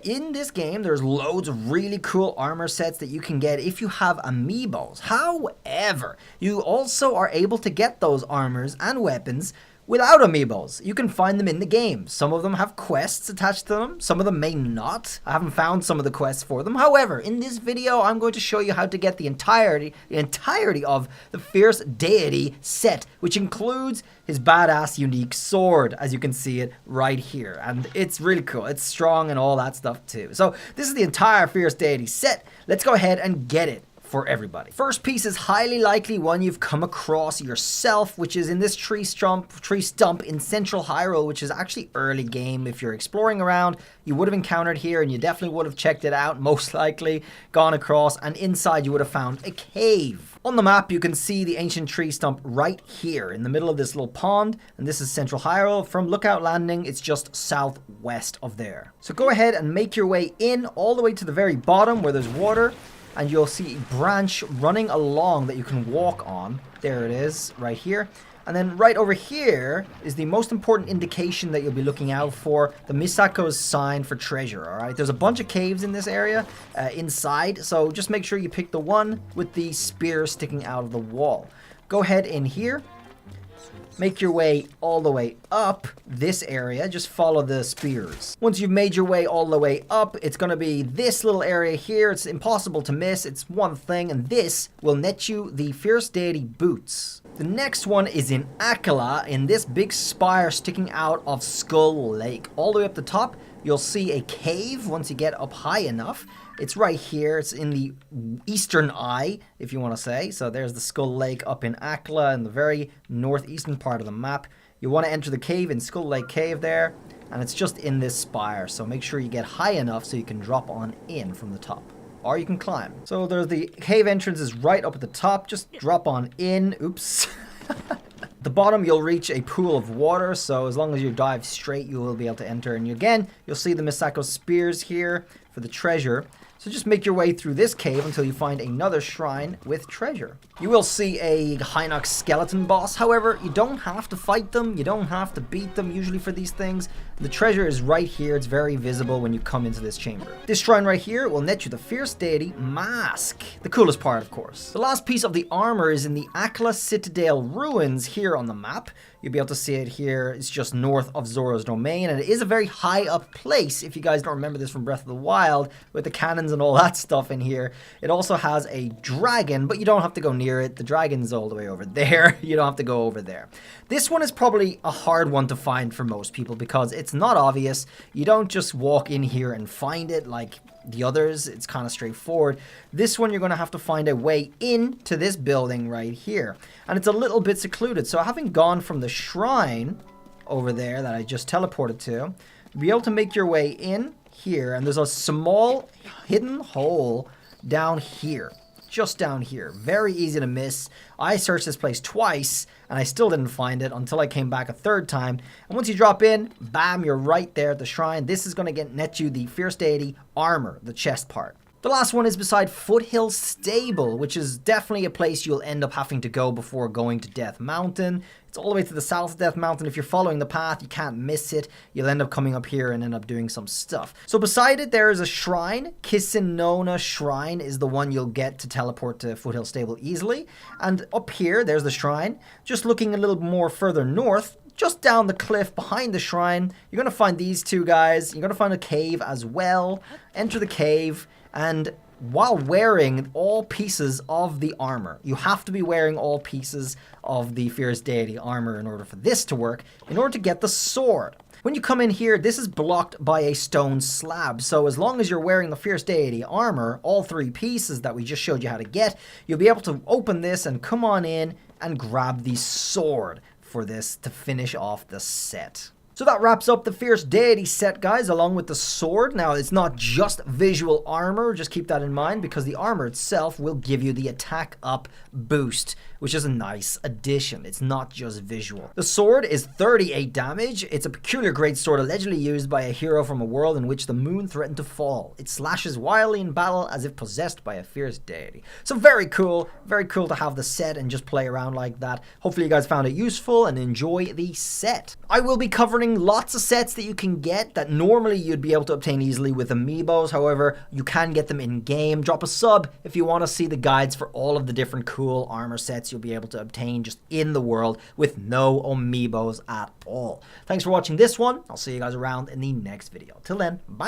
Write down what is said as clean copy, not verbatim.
in this game, there's loads of really cool armor sets that you can get if you have amiibos. However, you also are able to get those armors and weapons without amiibos. You can find them in the game. Some of them have quests attached to them. Some of them may not. I haven't found some of the quests for them. However, in this video, I'm going to show you how to get the entirety of the Fierce Deity set, which includes his badass unique sword, as you can see it right here. And it's really cool. It's strong and all that stuff too. So this is the entire Fierce Deity set. Let's go ahead and get it for everybody. First piece is highly likely one you've come across yourself, which is in this tree stump in Central Hyrule, which is actually early game. If you're exploring around, you would have encountered here, and you definitely would have checked it out, most likely gone across, and inside you would have found a cave. On the map, you can see the ancient tree stump right here in the middle of this little pond, and this is Central Hyrule. From Lookout Landing, it's just southwest of there. So go ahead and make your way in all the way to the very bottom where there's water, and you'll see a branch running along that you can walk on. There it is, right here. And then right over here is the most important indication that you'll be looking out for, the Misako's sign for treasure, all right? There's a bunch of caves in this area inside, so just make sure you pick the one with the spear sticking out of the wall. Go ahead in here. Make your way all the way up this area. Just follow the spears. Once you've made your way all the way up, it's going to be this little area here. It's impossible to miss. It's one thing, and this will net you the Fierce Deity boots. The next one is in Akala, in this big spire sticking out of Skull Lake. All the way up the top, you'll see a cave once you get up high enough. It's right here. It's in the eastern eye, if you want to say. So there's the Skull Lake up in Akala in the very northeastern part of the map. You want to enter the cave in Skull Lake Cave there, and it's just in this spire. So make sure you get high enough so you can drop on in from the top. Or you can climb. So there's the cave entrance is right up at the top. Just drop on in. Oops. At the bottom, you'll reach a pool of water, so as long as you dive straight, you will be able to enter. And again, you'll see the Misako spears here for the treasure. So just make your way through this cave until you find another shrine with treasure. You will see a Hinox skeleton boss. However, you don't have to fight them. You don't have to beat them usually for these things. The treasure is right here. It's very visible when you come into this chamber. This shrine right here will net you the Fierce Deity mask. The coolest part, of course. The last piece of the armor is in the Akala Citadel ruins here on the map. You'll be able to see it here. It's just north of Zora's domain, and it is a very high up place. If you guys don't remember this from Breath of the Wild, with the cannons and all that stuff in here. It also has a dragon, but you don't have to go near it. The dragon's all the way over there. You don't have to go over there. This one is probably a hard one to find for most people because it's not obvious. You don't just walk in here and find it like the others. It's kind of straightforward. This one, you're going to have to find a way into this building right here. And it's a little bit secluded. So having gone from the shrine over there that I just teleported to, you'll be able to make your way in here. And there's a small hidden hole down here. Just down here. Very easy to miss. I searched this place twice and I still didn't find it until I came back a third time. And once you drop in, bam, you're right there at the shrine. This is going to net you the Fierce Deity armor, the chest part. The last one is beside Foothill Stable, which is definitely a place you'll end up having to go before going to Death Mountain. It's all the way to the south of Death Mountain. If you're following the path, you can't miss it. You'll end up coming up here and end up doing some stuff. So beside it, there is a shrine. Kissinona Shrine is the one you'll get to teleport to Foothill Stable easily. And up here, there's the shrine. Just looking a little more further north, just down the cliff behind the shrine, you're going to find these two guys. You're going to find a cave as well. Enter the cave. And while wearing all pieces of the armor, you have to be wearing all pieces of the Fierce Deity armor in order for this to work, in order to get the sword. When you come in here, this is blocked by a stone slab. So as long as you're wearing the Fierce Deity armor, all three pieces that we just showed you how to get, you'll be able to open this and come on in and grab the sword for this to finish off the set. So that wraps up the Fierce Deity set, guys, along with the sword. Now, it's not just visual armor. Just keep that in mind, because the armor itself will give you the attack up boost, which is a nice addition. It's not just visual. The sword is 38 damage. It's a peculiar great sword allegedly used by a hero from a world in which the moon threatened to fall. It slashes wildly in battle as if possessed by a fierce deity. So very cool to have the set and just play around like that. Hopefully you guys found it useful and enjoy the set. I will be covering returning lots of sets that you can get that normally you'd be able to obtain easily with amiibos. However, you can get them in game. Drop a sub if you want to see the guides for all of the different cool armor sets you'll be able to obtain just in the world with no amiibos at all. Thanks for watching this one. I'll see you guys around in the next video. Till then, bye.